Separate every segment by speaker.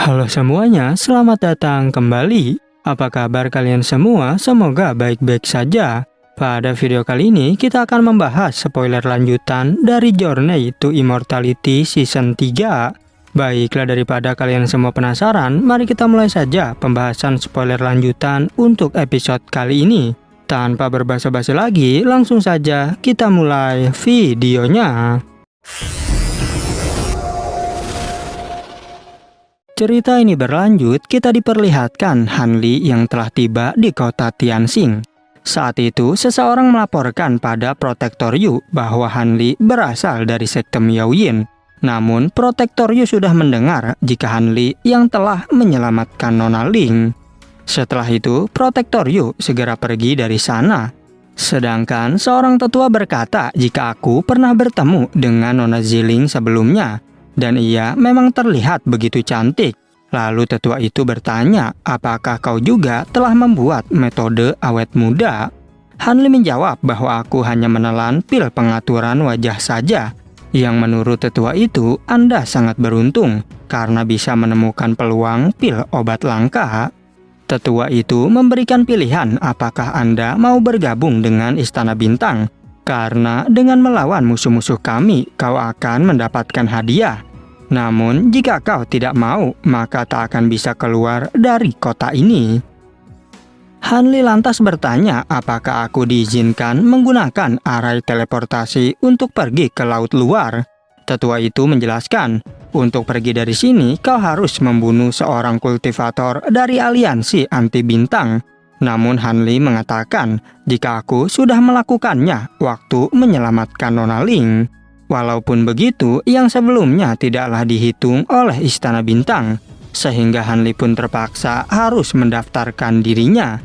Speaker 1: Halo semuanya, selamat datang kembali. Apa kabar kalian semua? Semoga baik-baik saja. Pada video kali ini, kita akan membahas spoiler lanjutan dari Journey to Immortality Season 3. Baiklah, daripada kalian semua penasaran, mari kita mulai saja pembahasan spoiler lanjutan untuk episode kali ini. Tanpa berbasa-basi lagi, langsung saja kita mulai videonya. Cerita ini berlanjut, kita diperlihatkan Han Li yang telah tiba di kota Tianxing. Saat itu, seseorang melaporkan pada Protektor Yu bahwa Han Li berasal dari sekte Miao Yin. Namun, Protektor Yu sudah mendengar jika Han Li yang telah menyelamatkan Nona Ling. Setelah itu, Protektor Yu segera pergi dari sana. Sedangkan seorang tetua berkata jika aku pernah bertemu dengan Nona Ziling sebelumnya, dan ia memang terlihat begitu cantik. Lalu tetua itu bertanya, apakah kau juga telah membuat metode awet muda? Han Li menjawab bahwa aku hanya menelan pil pengaturan wajah saja. Yang menurut tetua itu, Anda sangat beruntung karena bisa menemukan peluang pil obat langka. Tetua itu memberikan pilihan apakah Anda mau bergabung dengan Istana Bintang. Karena dengan melawan musuh-musuh kami, kau akan mendapatkan hadiah. Namun, jika kau tidak mau, maka tak akan bisa keluar dari kota ini. Han Li lantas bertanya apakah aku diizinkan menggunakan arai teleportasi untuk pergi ke laut luar. Tetua itu menjelaskan, untuk pergi dari sini, kau harus membunuh seorang kultivator dari aliansi anti bintang. Namun Han Li mengatakan, jika aku sudah melakukannya waktu menyelamatkan Nona Ling. Walaupun begitu, yang sebelumnya tidaklah dihitung oleh Istana Bintang, sehingga Han Li pun terpaksa harus mendaftarkan dirinya.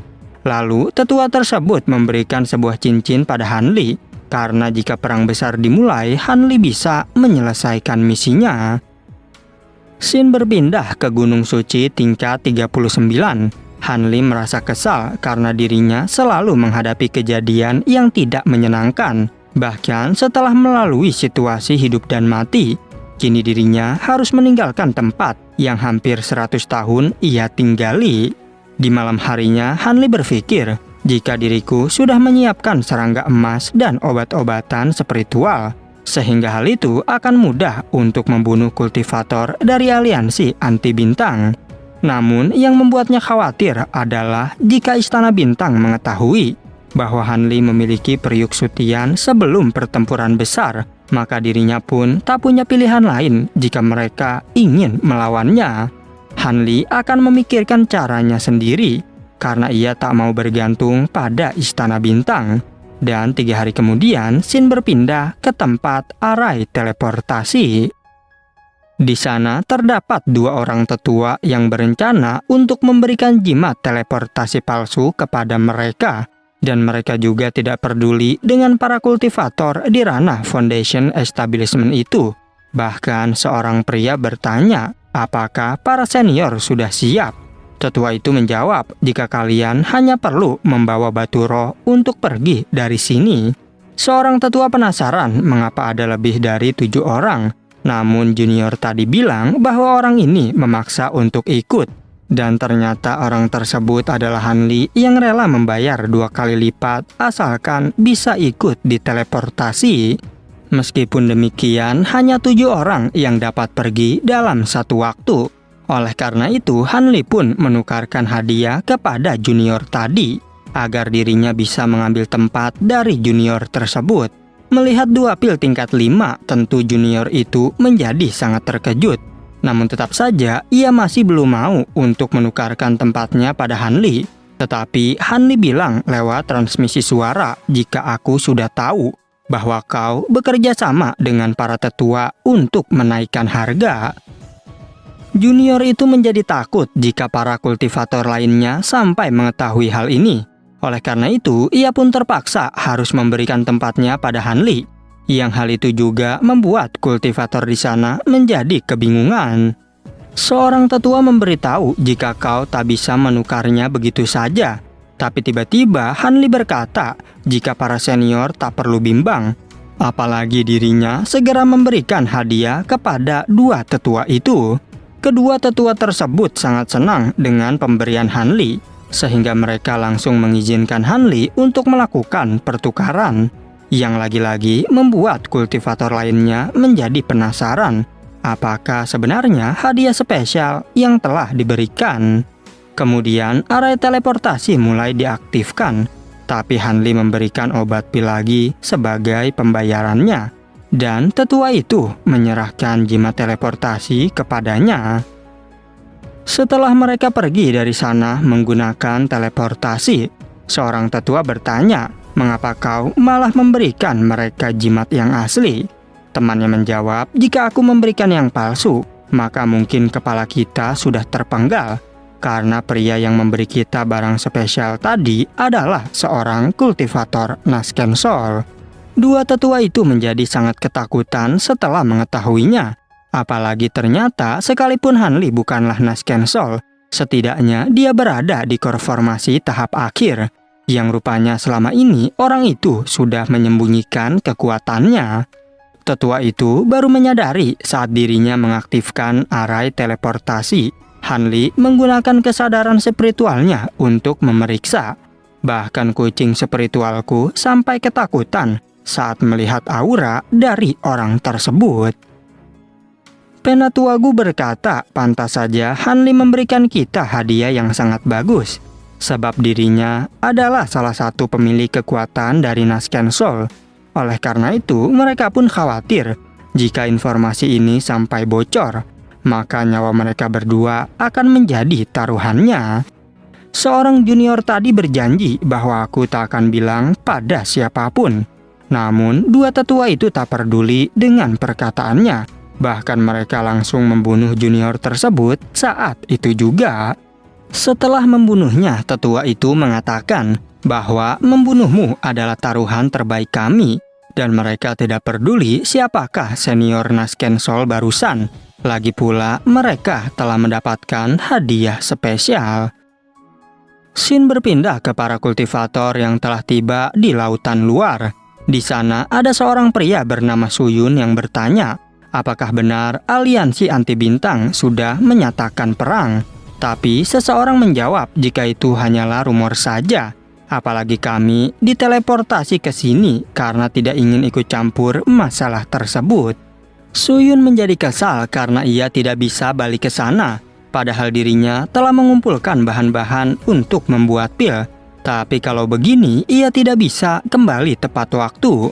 Speaker 1: Lalu tetua tersebut memberikan sebuah cincin pada Han Li, karena jika perang besar dimulai, Han Li bisa menyelesaikan misinya. Scene berpindah ke Gunung Suci tingkat 39. Han Li merasa kesal karena dirinya selalu menghadapi kejadian yang tidak menyenangkan. Bahkan setelah melalui situasi hidup dan mati, kini dirinya harus meninggalkan tempat yang hampir 100 tahun ia tinggali. Di malam harinya, Han Li berpikir, jika diriku sudah menyiapkan serangga emas dan obat-obatan spiritual, sehingga hal itu akan mudah untuk membunuh kultivator dari aliansi anti bintang. Namun, yang membuatnya khawatir adalah jika Istana Bintang mengetahui bahwa Han Li memiliki periuk sutian sebelum pertempuran besar, maka dirinya pun tak punya pilihan lain jika mereka ingin melawannya. Han Li akan memikirkan caranya sendiri, karena ia tak mau bergantung pada Istana Bintang. Dan 3 hari kemudian, scene berpindah ke tempat arai teleportasi. Di sana terdapat 2 orang tetua yang berencana untuk memberikan jimat teleportasi palsu kepada mereka. Dan mereka juga tidak peduli dengan para kultivator di ranah Foundation Establishment itu. Bahkan seorang pria bertanya, apakah para senior sudah siap? Tetua itu menjawab, jika kalian hanya perlu membawa batu roh untuk pergi dari sini. Seorang tetua penasaran mengapa ada lebih dari 7 orang. Namun junior tadi bilang bahwa orang ini memaksa untuk ikut. Dan ternyata orang tersebut adalah Han Li yang rela membayar 2 kali lipat asalkan bisa ikut diteleportasi. Meskipun demikian, hanya 7 orang yang dapat pergi dalam satu waktu. Oleh karena itu, Han Li pun menukarkan hadiah kepada junior tadi, agar dirinya bisa mengambil tempat dari junior tersebut. Melihat 2 pil tingkat 5, tentu junior itu menjadi sangat terkejut. Namun tetap saja, ia masih belum mau untuk menukarkan tempatnya pada Han Li. Tetapi Han Li bilang lewat transmisi suara, jika aku sudah tahu bahwa kau bekerja sama dengan para tetua untuk menaikkan harga. Junior itu menjadi takut jika para kultivator lainnya sampai mengetahui hal ini. Oleh karena itu, ia pun terpaksa harus memberikan tempatnya pada Han Li. Yang hal itu juga membuat kultivator di sana menjadi kebingungan. Seorang tetua memberitahu jika kau tak bisa menukarnya begitu saja. Tapi tiba-tiba Han Li berkata jika para senior tak perlu bimbang. Apalagi dirinya segera memberikan hadiah kepada 2 tetua itu. Kedua tetua tersebut sangat senang dengan pemberian Hanli, sehingga mereka langsung mengizinkan Hanli untuk melakukan pertukaran, yang lagi-lagi membuat kultivator lainnya menjadi penasaran apakah sebenarnya hadiah spesial yang telah diberikan. Kemudian arai teleportasi mulai diaktifkan, tapi Hanli memberikan obat pil lagi sebagai pembayarannya, dan tetua itu menyerahkan jimat teleportasi kepadanya. Setelah mereka pergi dari sana menggunakan teleportasi, seorang tetua bertanya, "Mengapa kau malah memberikan mereka jimat yang asli?" Temannya menjawab, "Jika aku memberikan yang palsu, maka mungkin kepala kita sudah terpenggal, karena pria yang memberi kita barang spesial tadi adalah seorang kultivator Nasken Soul." Dua tetua itu menjadi sangat ketakutan setelah mengetahuinya. Apalagi ternyata sekalipun Hanli bukanlah Nasken Soul, setidaknya dia berada di core formasi tahap akhir, yang rupanya selama ini orang itu sudah menyembunyikan kekuatannya. Tetua itu baru menyadari saat dirinya mengaktifkan arai teleportasi. Hanli menggunakan kesadaran spiritualnya untuk memeriksa. Bahkan kucing spiritualku sampai ketakutan saat melihat aura dari orang tersebut. Penatua Gu berkata, pantas saja Hanli memberikan kita hadiah yang sangat bagus, sebab dirinya adalah salah satu pemilik kekuatan dari Nasken Soul. Oleh karena itu, mereka pun khawatir jika informasi ini sampai bocor, maka nyawa mereka berdua akan menjadi taruhannya. Seorang junior tadi berjanji bahwa aku tak akan bilang pada siapapun. Namun, dua tetua itu tak peduli dengan perkataannya. Bahkan mereka langsung membunuh junior tersebut saat itu juga. Setelah membunuhnya, tetua itu mengatakan bahwa membunuhmu adalah taruhan terbaik kami, dan mereka tidak peduli siapakah senior Nasken Soul barusan. Lagi pula, mereka telah mendapatkan hadiah spesial. Scene berpindah ke para kultivator yang telah tiba di lautan luar. Di sana ada seorang pria bernama Suyun yang bertanya, apakah benar aliansi anti bintang sudah menyatakan perang? Tapi seseorang menjawab jika itu hanyalah rumor saja. Apalagi kami diteleportasi ke sini karena tidak ingin ikut campur masalah tersebut. Suyun menjadi kesal karena ia tidak bisa balik ke sana, padahal dirinya telah mengumpulkan bahan-bahan untuk membuat pil. Tapi kalau begini, ia tidak bisa kembali tepat waktu.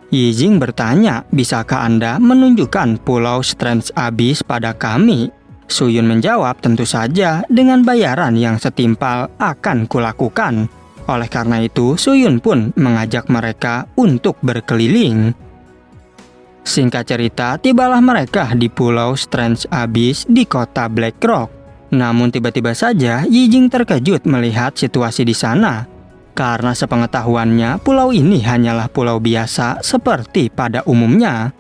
Speaker 1: Yijing bertanya, bisakah Anda menunjukkan Pulau Strange Abyss pada kami? Suyun menjawab, tentu saja dengan bayaran yang setimpal akan kulakukan. Oleh karena itu, Suyun pun mengajak mereka untuk berkeliling. Singkat cerita, tibalah mereka di Pulau Strange Abyss di kota Black Rock. Namun tiba-tiba saja Yijing terkejut melihat situasi di sana. Karena sepengetahuannya, pulau ini hanyalah pulau biasa seperti pada umumnya.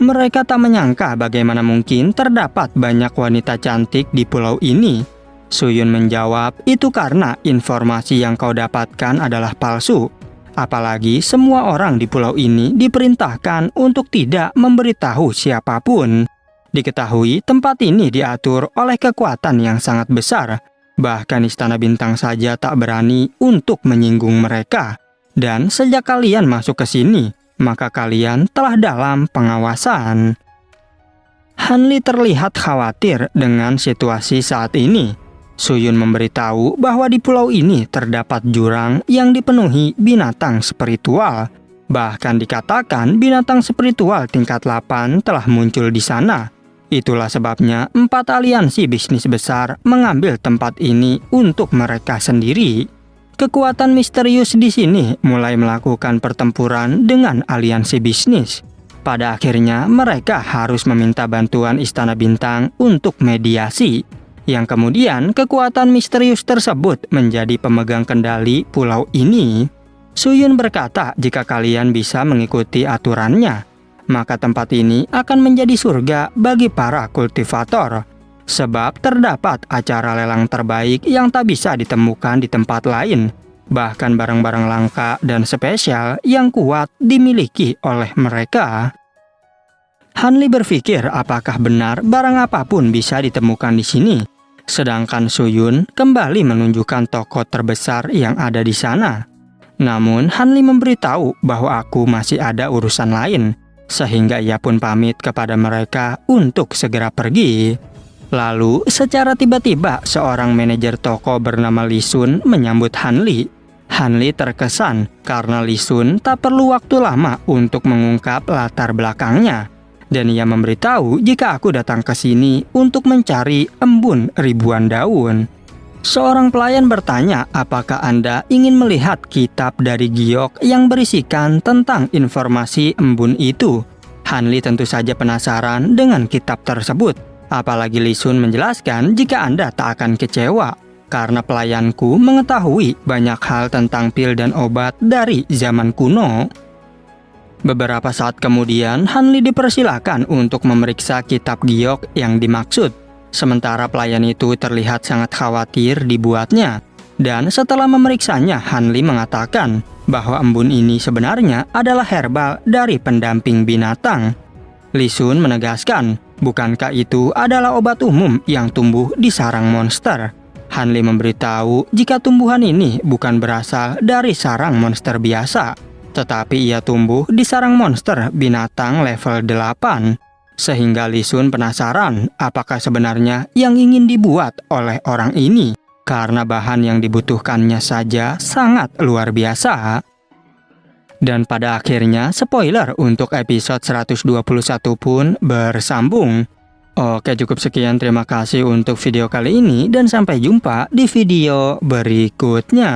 Speaker 1: Mereka tak menyangka bagaimana mungkin terdapat banyak wanita cantik di pulau ini. Suyun menjawab, itu karena informasi yang kau dapatkan adalah palsu. Apalagi semua orang di pulau ini diperintahkan untuk tidak memberitahu siapapun. Diketahui tempat ini diatur oleh kekuatan yang sangat besar. Bahkan Istana Bintang saja tak berani untuk menyinggung mereka. Dan sejak kalian masuk ke sini, maka kalian telah dalam pengawasan. Hanli terlihat khawatir dengan situasi saat ini. Suyun memberitahu bahwa di pulau ini terdapat jurang yang dipenuhi binatang spiritual. Bahkan dikatakan binatang spiritual tingkat 8 telah muncul di sana. Itulah sebabnya 4 aliansi bisnis besar mengambil tempat ini untuk mereka sendiri. Kekuatan misterius di sini mulai melakukan pertempuran dengan aliansi bisnis. Pada akhirnya mereka harus meminta bantuan Istana Bintang untuk mediasi. Yang kemudian kekuatan misterius tersebut menjadi pemegang kendali pulau ini. Suyun berkata, jika kalian bisa mengikuti aturannya, maka tempat ini akan menjadi surga bagi para kultivator. Sebab terdapat acara lelang terbaik yang tak bisa ditemukan di tempat lain. Bahkan barang-barang langka dan spesial yang kuat dimiliki oleh mereka. Hanli berpikir apakah benar barang apapun bisa ditemukan di sini. Sedangkan Suyun kembali menunjukkan toko terbesar yang ada di sana. Namun Hanli memberitahu bahwa aku masih ada urusan lain, sehingga ia pun pamit kepada mereka untuk segera pergi. Lalu secara tiba-tiba seorang manajer toko bernama Lee Sun menyambut Hanli. Hanli terkesan karena Lee Sun tak perlu waktu lama untuk mengungkap latar belakangnya. Dan ia memberitahu jika aku datang ke sini untuk mencari embun ribuan daun. Seorang pelayan bertanya apakah Anda ingin melihat kitab dari giok yang berisikan tentang informasi embun itu. Hanli tentu saja penasaran dengan kitab tersebut. Apalagi Lee Sun menjelaskan jika Anda tak akan kecewa, karena pelayanku mengetahui banyak hal tentang pil dan obat dari zaman kuno. Beberapa saat kemudian, Hanli dipersilakan untuk memeriksa kitab giok yang dimaksud. Sementara pelayan itu terlihat sangat khawatir dibuatnya. Dan setelah memeriksanya, Hanli mengatakan bahwa embun ini sebenarnya adalah herbal dari pendamping binatang. Lee Sun menegaskan, bukankah itu adalah obat umum yang tumbuh di sarang monster? Hanli memberitahu jika tumbuhan ini bukan berasal dari sarang monster biasa, tetapi ia tumbuh di sarang monster binatang level 8. Sehingga Lee Sun penasaran apakah sebenarnya yang ingin dibuat oleh orang ini, karena bahan yang dibutuhkannya saja sangat luar biasa. Dan pada akhirnya spoiler untuk episode 121 pun bersambung. Oke, cukup sekian, terima kasih untuk video kali ini dan sampai jumpa di video berikutnya.